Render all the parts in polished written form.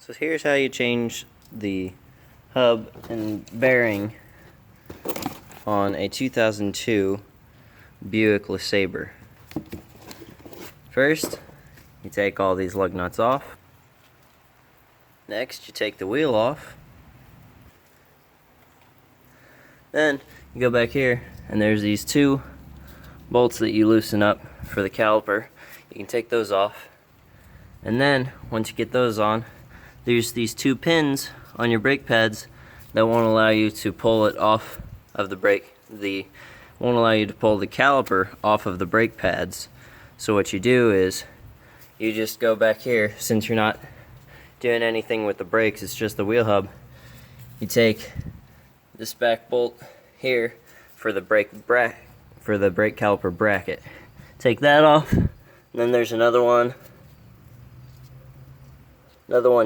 So here's how you change the hub and bearing on a 2002 Buick LeSabre. First, you take all these lug nuts off. Next, you take the wheel off. Then, you go back here, and there's these two bolts that you loosen up for the caliper. You can take those off. And then, once you get those on, there's these two pins on your brake pads that won't allow you to pull it off of the brake. Won't allow you to pull the caliper off of the brake pads. So what you do is, you just go back here, since you're not doing anything with the brakes, it's just the wheel hub. You take this back bolt here for the brake caliper bracket. Take that off, and then there's another one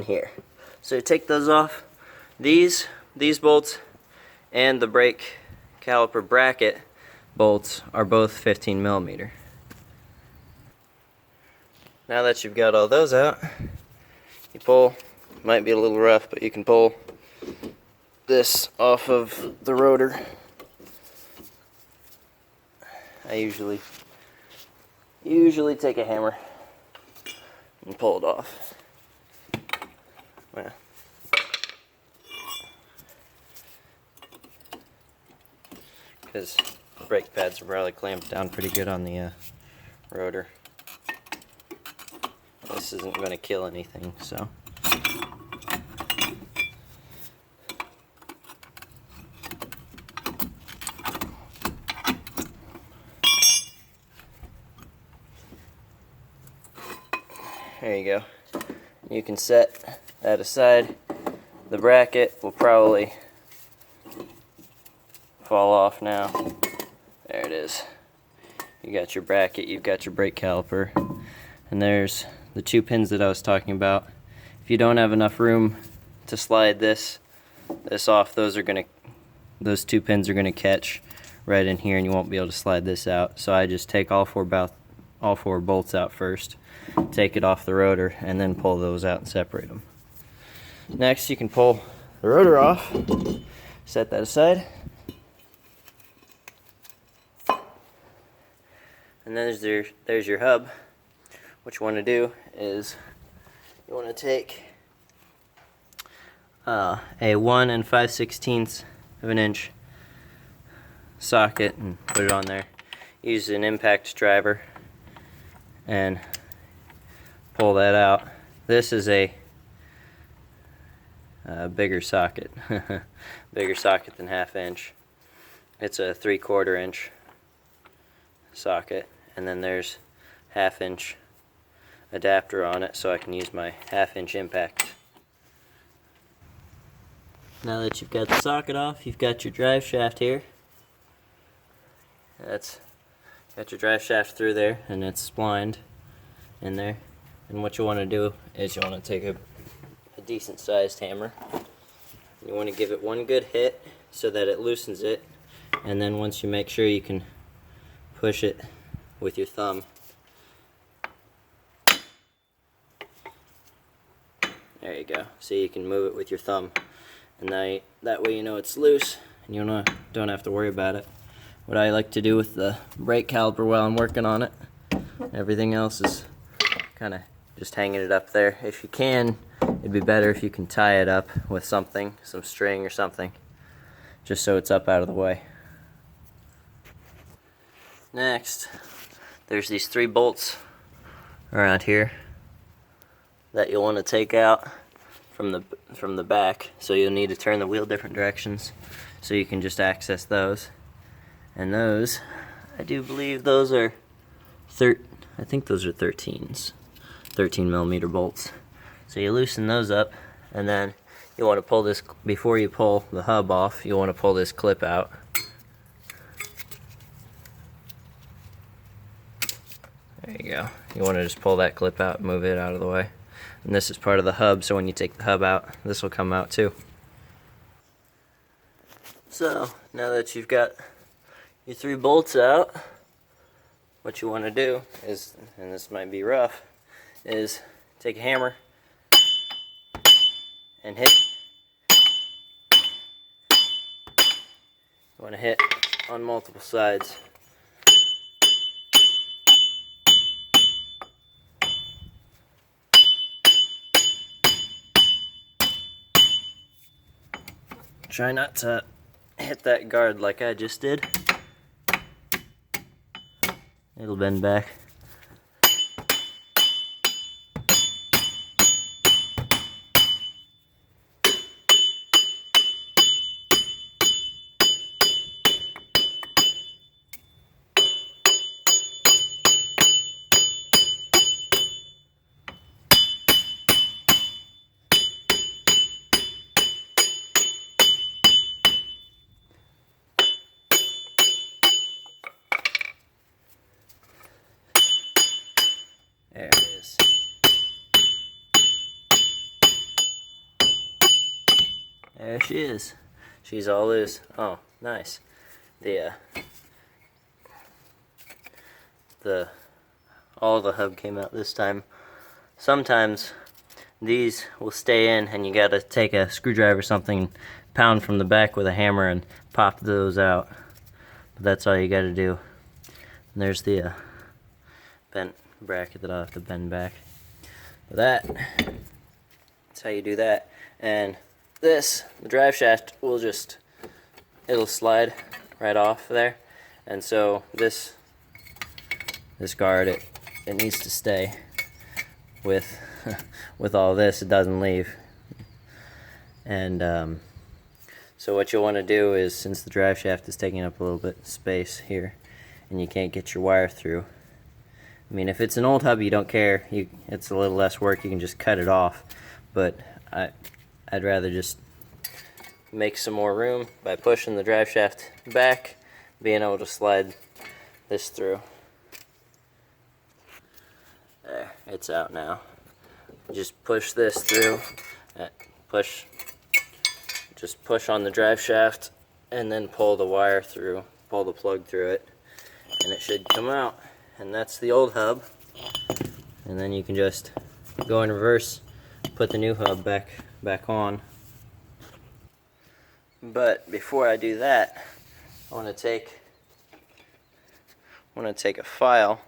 here. So you take those off. These bolts and the brake caliper bracket bolts are both 15 millimeter. Now that you've got all those out, you pull, might be a little rough, but you can pull this off of the rotor. I usually take a hammer and pull it off. Well, because the brake pads are probably clamped down pretty good on the rotor. This isn't going to kill anything, so. There you go. You can set that aside. The bracket will probably fall off now. There it is. You got your bracket, you've got your brake caliper, and there's the two pins that I was talking about. If you don't have enough room to slide this off, those two pins are gonna catch right in here, and you won't be able to slide this out. So I just take all four bolts out first, take it off the rotor, and then pull those out and separate them. Next, you can pull the rotor off, set that aside, and then there's your hub. What you want to do is you want to take a 1 5/16 of an inch socket and put it on there. Use an impact driver and pull that out. This is a bigger socket, bigger socket than 1/2 inch. It's a 3/4 inch socket, and then there's 1/2 inch adapter on it, so I can use my 1/2 inch impact. Now that you've got the socket off, you've got your drive shaft here. That's got your drive shaft through there, and it's splined in there. And what you want to do is you want to take a decent sized hammer. You want to give it one good hit so that it loosens it, and then once you make sure you can push it with your thumb. There you go. See, you can move it with your thumb, and that way you know it's loose, and you don't have to worry about it. What I like to do with the brake caliper while I'm working on it, everything else is kind of just hanging it up there. If you can, it'd be better if you can tie it up with something, some string or something, just so it's up out of the way. Next, there's these 3 bolts around here that you'll want to take out from the back, so you'll need to turn the wheel different directions so you can just access those. And those, I do believe those are I think those are 13s, 13 millimeter bolts. So you loosen those up, and then you want to pull this, before you pull the hub off, you want to pull this clip out. There you go. You want to just pull that clip out, move it out of the way. And this is part of the hub, so when you take the hub out, this will come out too. So, now that you've got your 3 bolts out, what you want to do is, and this might be rough, is take a hammer and hit. You want to hit on multiple sides. Try not to hit that guard like I just did. It'll bend back. There it is. There she is. She's all loose. Oh, nice. All the hub came out this time. Sometimes these will stay in and you gotta take a screwdriver or something, pound from the back with a hammer and pop those out. But that's all you gotta do. And there's the bent bracket that I'll have to bend back. But that's how you do that. And this, the drive shaft will it'll slide right off there. And so this guard, it needs to stay with with all this. It doesn't leave. And so what you'll want to do is, since the drive shaft is taking up a little bit of space here and you can't get your wire through, I mean, if it's an old hub, you don't care. It's a little less work. You can just cut it off. But I'd rather just make some more room by pushing the drive shaft back, being able to slide this through. There, it's out now. Just push this through. Just push on the drive shaft and then pull the wire through, pull the plug through it, and it should come out. And that's the old hub. And then you can just go in reverse, put the new hub back on. But before I do that, I want to take a file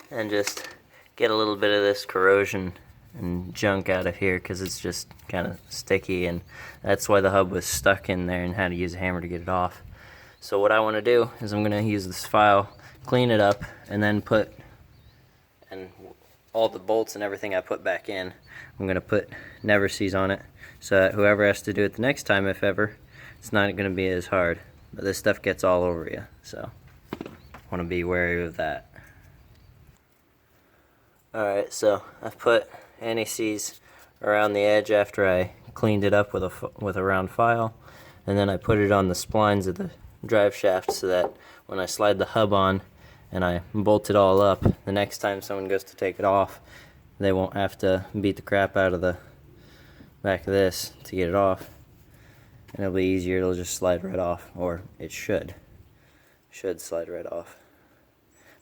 and just get a little bit of this corrosion and junk out of here, because it's just kind of sticky, and that's why the hub was stuck in there and had to use a hammer to get it off. So what I want to do is I'm going to use this file, clean it up, and then put all the bolts and everything I put back in, I'm going to put never sees on it, so that whoever has to do it the next time, if ever, it's not going to be as hard. But this stuff gets all over you, so want to be wary of that. Alright, so I've put anti-seize around the edge after I cleaned it up with a round file, and then I put it on the splines of the drive shaft so that when I slide the hub on and I bolt it all up, the next time someone goes to take it off, they won't have to beat the crap out of the back of this to get it off, and it'll be easier. It'll just slide right off, or it should slide right off.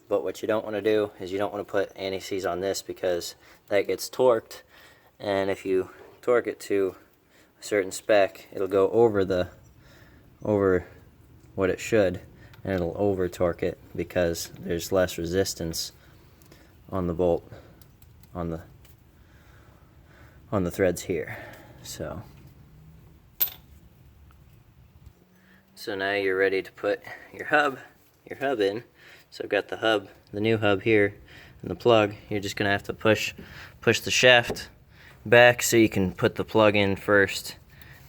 But what you don't want to do is you don't want to put anti-seize on this, because that gets torqued, and if you torque it to a certain spec, it'll go over what it should, and it'll over torque it because there's less resistance on the bolt on the threads here. So now you're ready to put your hub in. So I've got the new hub here, and the plug. You're just gonna have to push the shaft back so you can put the plug in first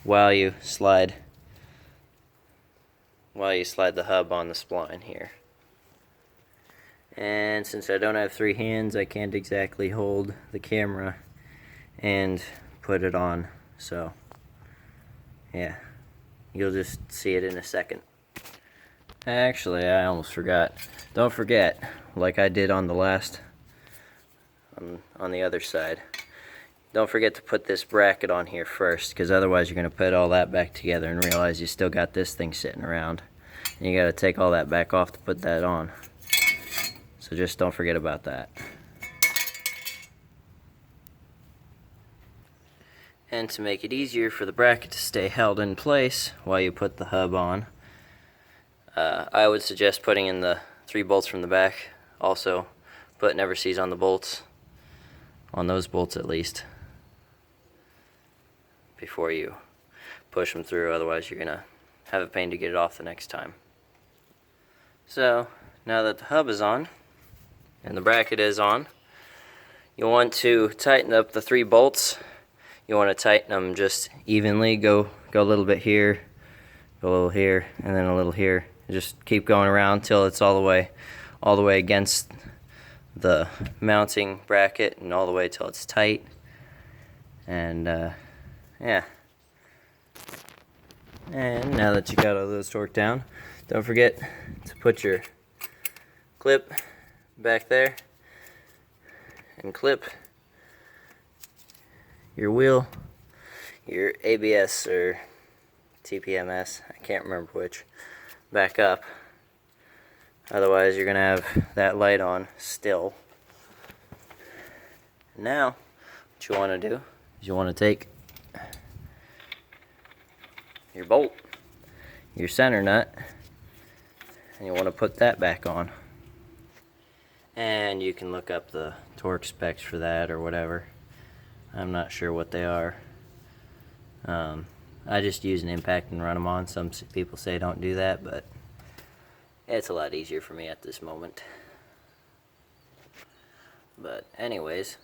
while you slide the hub on the spline here. And since I don't have 3 hands, I can't exactly hold the camera and put it on. So yeah, you'll just see it in a second. Actually, I almost forgot. Don't forget, like I did on the last, on the other side, don't forget to put this bracket on here first, because otherwise you're going to put all that back together and realize you still got this thing sitting around. And you got to take all that back off to put that on. So just don't forget about that. And to make it easier for the bracket to stay held in place while you put the hub on, I would suggest putting in the 3 bolts from the back. Also, put never seize on the bolts, on those bolts at least, before you push them through. Otherwise you're gonna have a pain to get it off the next time. So now that the hub is on and the bracket is on, you want to tighten up the 3 bolts. You want to tighten them just evenly. Go a little bit here, go a little here, and then a little here. Just keep going around till it's all the way against the mounting bracket, and all the way till it's tight. And yeah. And now that you got all those torqued down, don't forget to put your clip back there and clip your wheel, your ABS or TPMS, I can't remember which, back up. Otherwise you're gonna have that light on still. Now what you want to do is you want to take your bolt, your center nut, and you want to put that back on. And you can look up the torque specs for that or whatever. I'm not sure what they are. I just use an impact and run them on. Some people say don't do that, but it's a lot easier for me at this moment. But anyways,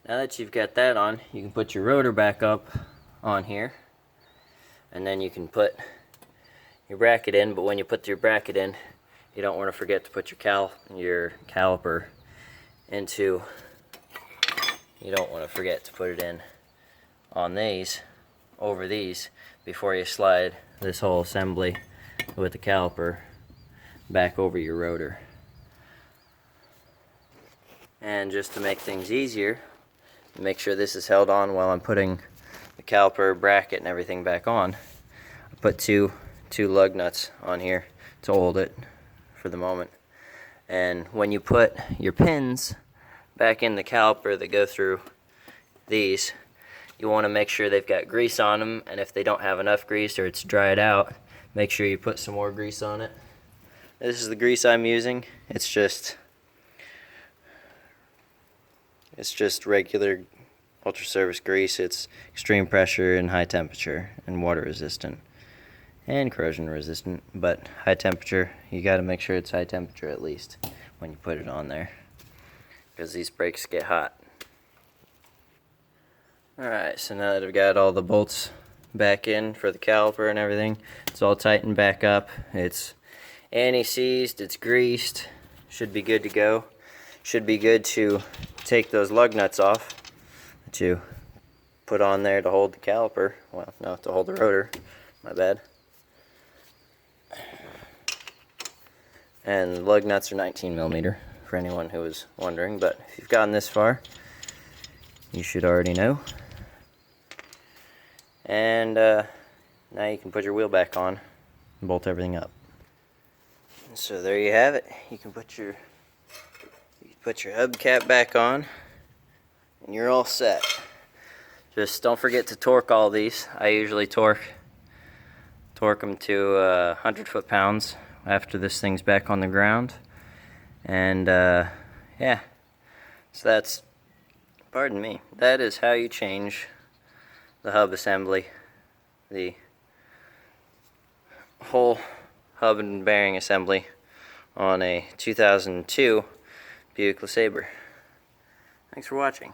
now that you've got that on, you can put your rotor back up on here, and then you can put your bracket in. But when you put your bracket in, you don't want to forget to put your caliper into. You don't want to forget to put it in on these, over these, before you slide this whole assembly with the caliper back over your rotor. And just to make things easier, make sure this is held on while I'm putting the caliper, bracket, and everything back on. I put two lug nuts on here to hold it for the moment. And when you put your pins back in the caliper that go through these, you want to make sure they've got grease on them, and if they don't have enough grease or it's dried out, make sure you put some more grease on it. This is the grease I'm using. It's just regular ultra service grease. It's extreme pressure and high temperature and water resistant and corrosion resistant, but high temperature, you got to make sure it's high temperature at least when you put it on there, because these brakes get hot. Alright, so now that I've got all the bolts back in for the caliper and everything, it's all tightened back up. It's anti-seized, it's greased, should be good to go. Should be good to take those lug nuts off that you put on there to hold the caliper. Well, no, to hold the rotor, my bad. And the lug nuts are 19mm, for anyone who was wondering, but if you've gotten this far, you should already know. And now you can put your wheel back on and bolt everything up. So there you have it. You can put your hubcap back on and you're all set. Just don't forget to torque all these. I usually torque them to 100 foot-pounds after this thing's back on the ground. And yeah, so that's, pardon me, that is how you change the hub assembly, the whole hub and bearing assembly on a 2002 Buick LeSabre. Thanks for watching.